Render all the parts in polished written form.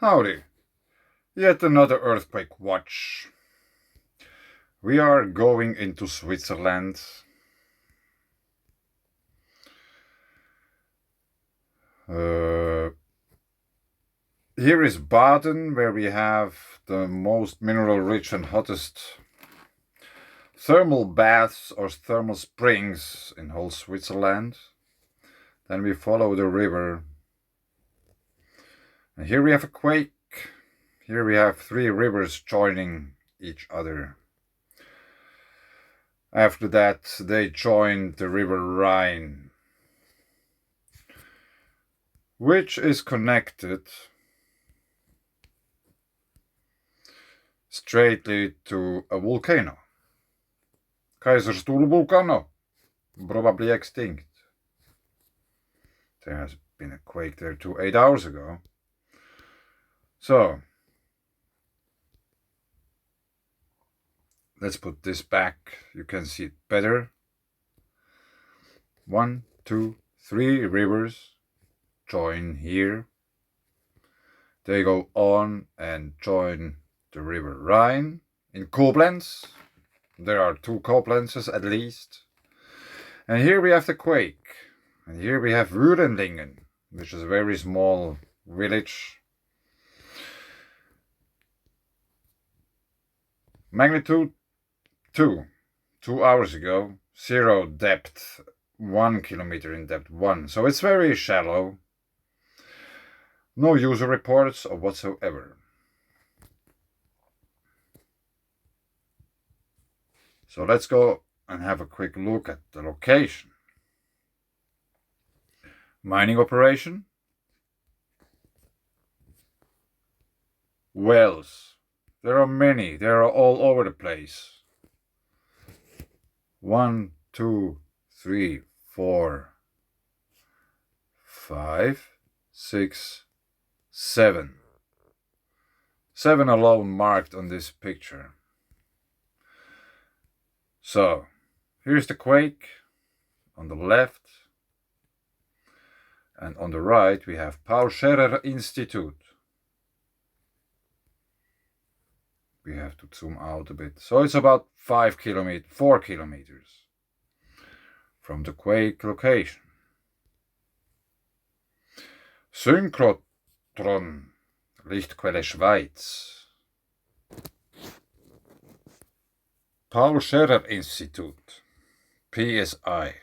Howdy, yet another earthquake watch. We are going into Switzerland. Here is Baden, where we have the most mineral-rich and hottest thermal baths or thermal springs in whole Switzerland. Then we follow the river. And here we have a quake. Here we have 3 rivers joining each other. After that, they joined the river Rhine, which is connected straightly to a volcano. Kaiserstuhl volcano, probably extinct. There has been a quake there 8 hours ago. So, let's put this back. You can see it better. 1, 2, 3 rivers join here. They go on and join the river Rhine in Koblenz. There are 2 Koblenzes at least. And here we have the quake. And here we have Wettingen, which is a very small village. Magnitude 2, 2 hours ago. 0 depth, 1 kilometer in depth 1. So it's very shallow. No user reports or whatsoever. So let's go and have a quick look at the location. Mining operation. Wells. There are many. They are all over the place. 1, 2, 3, 4, 5, 6, 7. 7 alone marked on this picture. So, here's the quake on the left. And on the right we have Paul Scherrer Institute. We have to zoom out a bit. So it's about 4 kilometers from the quake location. Synchrotron, Lichtquelle Schweiz. Paul Scherrer Institute, PSI.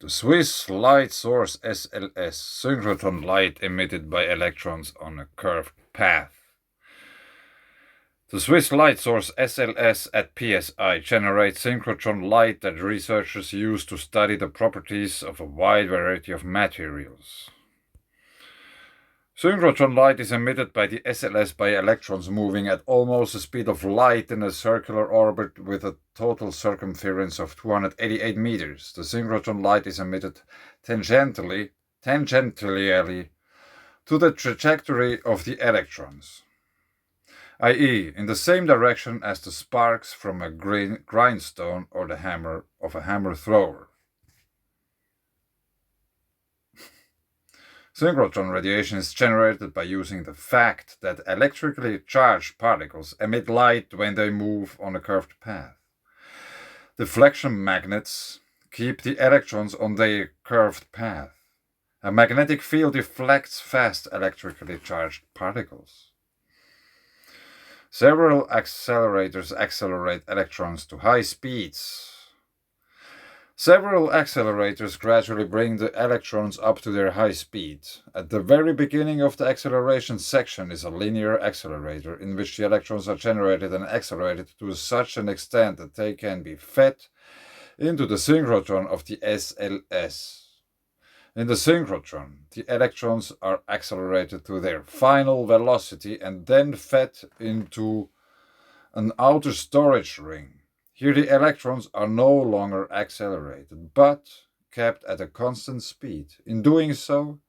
The Swiss light source SLS, synchrotron light emitted by electrons on a curved path. The Swiss light source SLS at PSI generates synchrotron light that researchers use to study the properties of a wide variety of materials. Synchrotron light is emitted by the SLS by electrons moving at almost the speed of light in a circular orbit with a total circumference of 288 meters. The synchrotron light is emitted tangentially to the trajectory of the electrons, i.e., in the same direction as the sparks from a grindstone or the hammer of a hammer thrower. Synchrotron radiation is generated by using the fact that electrically charged particles emit light when they move on a curved path. Deflection magnets keep the electrons on their curved path. A magnetic field deflects fast electrically charged particles. Several accelerators accelerate electrons to high speeds. Several accelerators gradually bring the electrons up to their high speed. At the very beginning of the acceleration section is a linear accelerator in which the electrons are generated and accelerated to such an extent that they can be fed into the synchrotron of the SLS. In the synchrotron, the electrons are accelerated to their final velocity and then fed into an outer storage ring. Here the electrons are no longer accelerated, but kept at a constant speed. In doing so,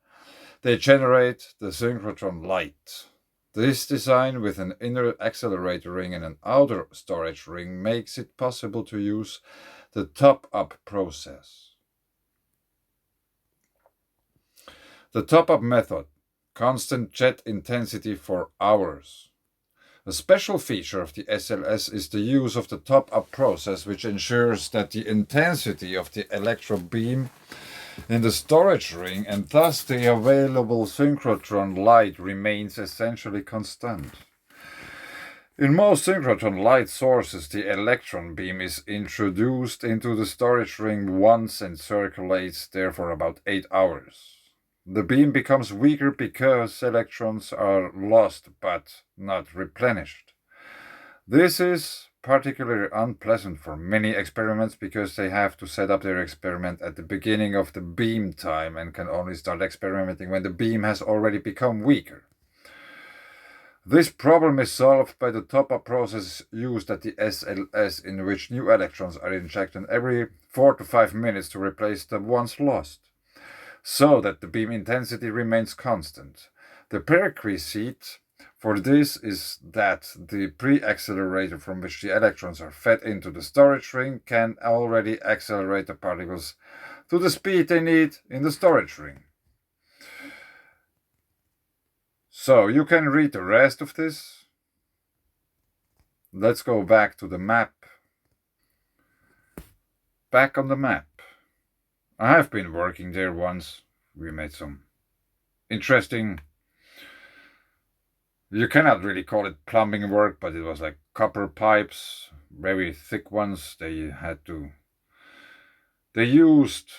they generate the synchrotron light. This design with an inner accelerator ring and an outer storage ring makes it possible to use the top-up process. The top-up method constant jet intensity for hours. A special feature of the SLS is the use of the top-up process, which ensures that the intensity of the electron beam in the storage ring and thus the available synchrotron light remains essentially constant. In most synchrotron light sources, the electron beam is introduced into the storage ring once and circulates there for about 8 hours. The beam becomes weaker because electrons are lost but not replenished. This is particularly unpleasant for many experiments because they have to set up their experiment at the beginning of the beam time and can only start experimenting when the beam has already become weaker. This problem is solved by the top-up process used at the SLS, in which new electrons are injected every 4 to 5 minutes to replace the ones lost, so that the beam intensity remains constant. The prerequisite for this is that the pre-accelerator from which the electrons are fed into the storage ring can already accelerate the particles to the speed they need in the storage ring. So you can read the rest of this. Let's go back to the map. Back on the map. I have been working there once. We made some interesting, you cannot really call it plumbing work, but it was like copper pipes, very thick ones. They used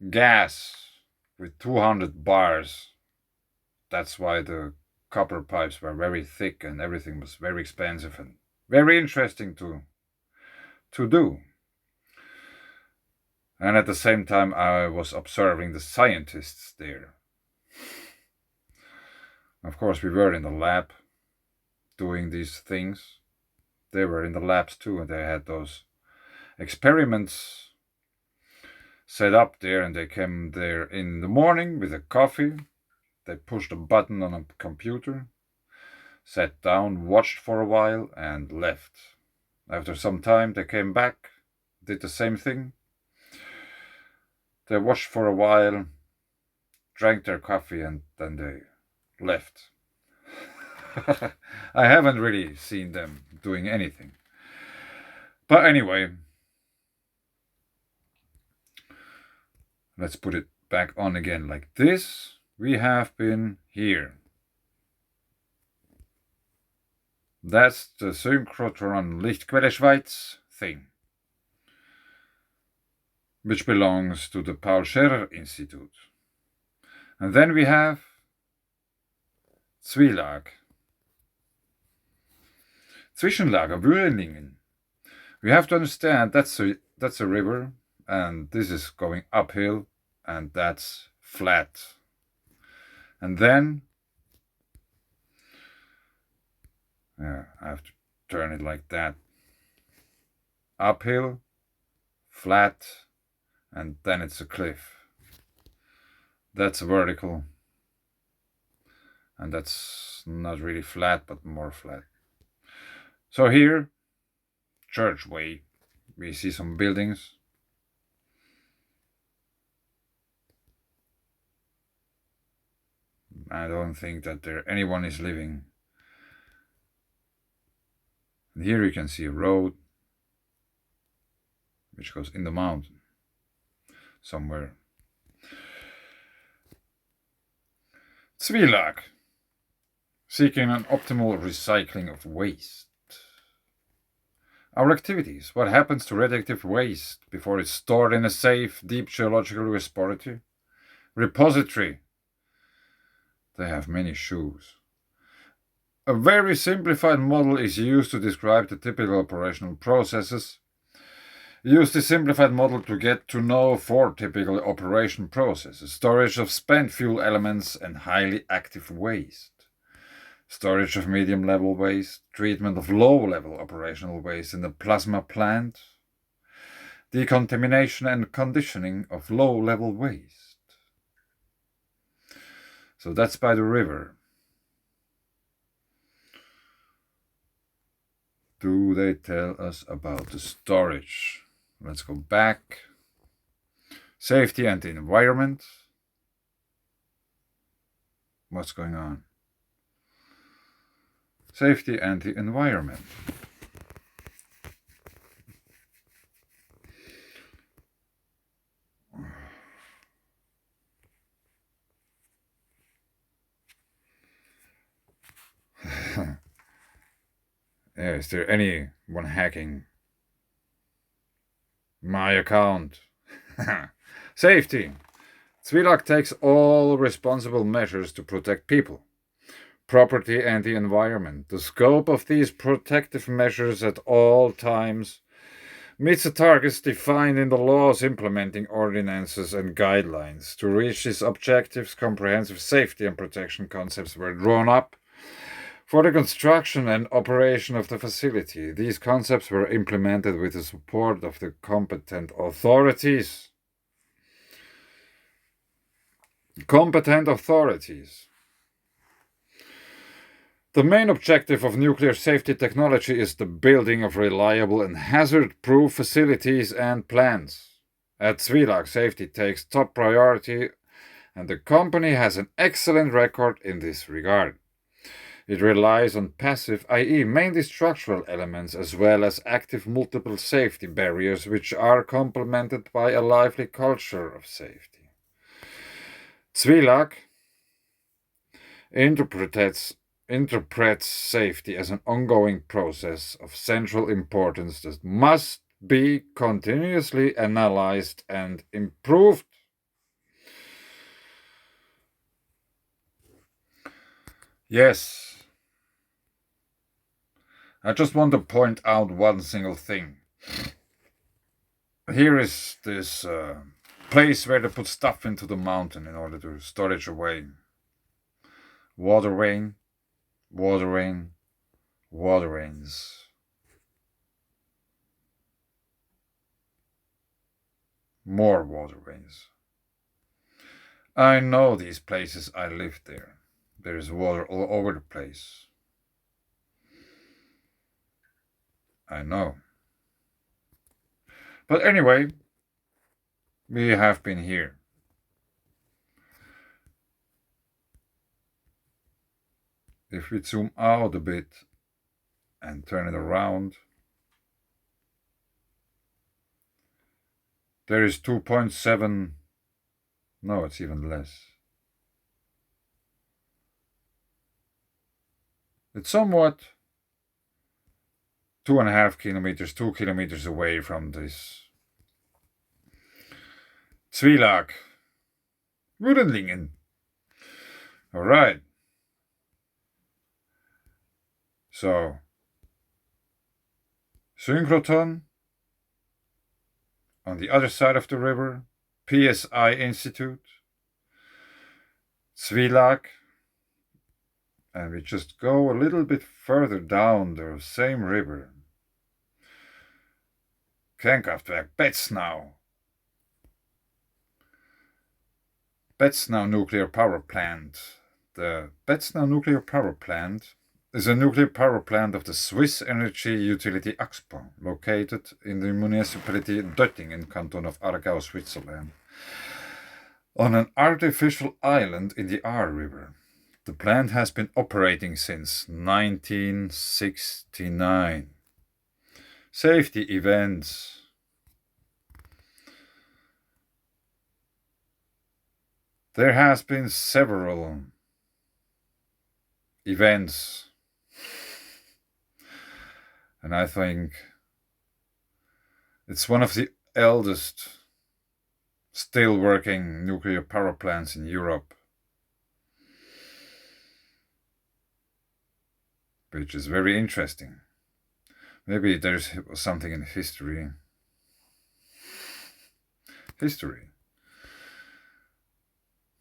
gas with 200 bars. That's why the copper pipes were very thick and everything was very expensive and very interesting to do. And at the same time, I was observing the scientists there. Of course, we were in the lab doing these things. They were in the labs too, and they had those experiments set up there, and they came there in the morning with a coffee. They pushed a button on a computer, sat down, watched for a while, and left. After some time, they came back, did the same thing. They watched for a while, drank their coffee, and then they left. I haven't really seen them doing anything. But anyway, let's put it back on again like this. We have been here. That's the Synchrotron Lichtquelle Schweiz thing, which belongs to the Paul Scherrer Institute. And then we have Zwielager. Zwischenlager Wettingen. We have to understand that's a river, and this is going uphill, and that's flat. And then I have to turn it like that. Uphill, flat, and then it's a cliff. That's vertical. And that's not really flat, but more flat. So here, Church Way, we see some buildings. I don't think that there anyone is living. And here you can see a road which goes in the mountain somewhere. Zwielager, seeking an optimal recycling of waste. Our activities. What happens to radioactive waste before it's stored in a safe, deep geological repository? They have many shoes. A very simplified model is used to describe the typical operational processes. Use the simplified model to get to know 4 typical operation processes: storage of spent fuel elements and highly active waste, storage of medium-level waste, treatment of low-level operational waste in the plasma plant, decontamination and conditioning of low-level waste. So that's by the river. Do they tell us about the storage? Let's go back. Safety and the environment. What's going on? Safety and the environment. Is there anyone hacking my account? Safety. Zwielak takes all responsible measures to protect people, property and the environment. The scope of these protective measures at all times meets the targets defined in the laws implementing ordinances and guidelines. To reach these objectives, comprehensive safety and protection concepts were drawn up for the construction and operation of the facility. These concepts were implemented with the support of the competent authorities. The main objective of nuclear safety technology is the building of reliable and hazard-proof facilities and plants. At Zwielak, safety takes top priority, and the company has an excellent record in this regard. It relies on passive, i.e. mainly structural elements, as well as active multiple safety barriers, which are complemented by a lively culture of safety. Zwielak interprets safety as an ongoing process of central importance that must be continuously analyzed and improved. Yes, I just want to point out one single thing. Here is this place where they put stuff into the mountain in order to store it away. Water rain, water rain, water rains. More water rains. I know these places, I lived there. There is water all over the place. I know. But anyway, we have been here. If we zoom out a bit and turn it around, there is 2.7, no, it's even less. It's somewhat 2.5 kilometers, 2 kilometers away from this Zwielak, Wettingen. All right. So, Synchrotron on the other side of the river, PSI Institute, Zwielak, and we just go a little bit further down the same river. Kernkraftwerk Betznau. Betznau nuclear power plant. The Betznau nuclear power plant is a nuclear power plant of the Swiss energy utility Axpo, located in the municipality Wettingen, canton of Aargau, Switzerland, on an artificial island in the Aar River. The plant has been operating since 1969. Safety events. There has been several events, and I think it's one of the eldest still working nuclear power plants in Europe, which is very interesting. Maybe there's something in history.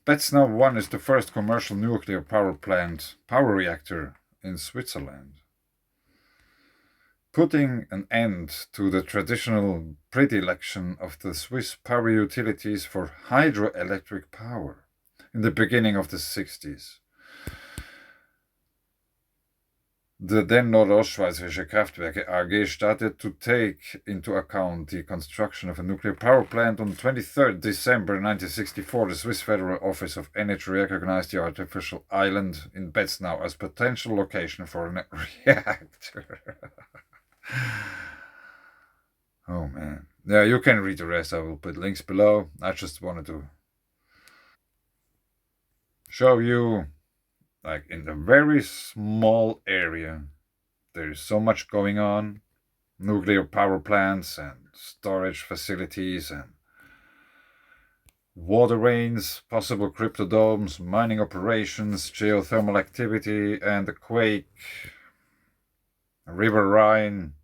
Betznau 1 is the first commercial nuclear power reactor in Switzerland, putting an end to the traditional predilection of the Swiss power utilities for hydroelectric power in the beginning of the 60s. The then Nordostschweizerische Kraftwerke AG started to take into account the construction of a nuclear power plant on 23rd December 1964. The Swiss Federal Office of Energy recognized the artificial island in Betznau as potential location for a reactor. Oh man. Yeah, you can read the rest. I will put links below. I just wanted to show you, like, in a very small area, there is so much going on. Nuclear power plants and storage facilities and water rains, possible cryptodomes, mining operations, geothermal activity, and the quake, river Rhine,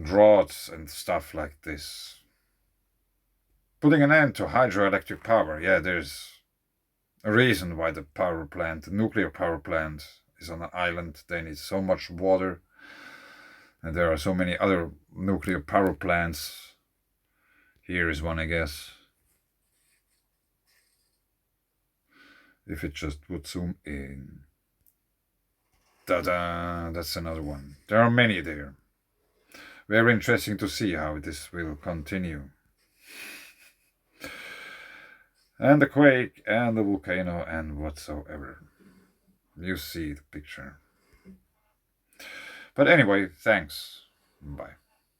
droughts, and stuff like this. Putting an end to hydroelectric power. Yeah, there's a reason why the power plant, the nuclear power plant, is on an island. They need so much water, and there are so many other nuclear power plants. Here is one, I guess. If it just would zoom in. Ta-da! That's another one. There are many there. Very interesting to see how this will continue. And the quake, and the volcano, and whatsoever. You see the picture. But anyway, thanks. Bye.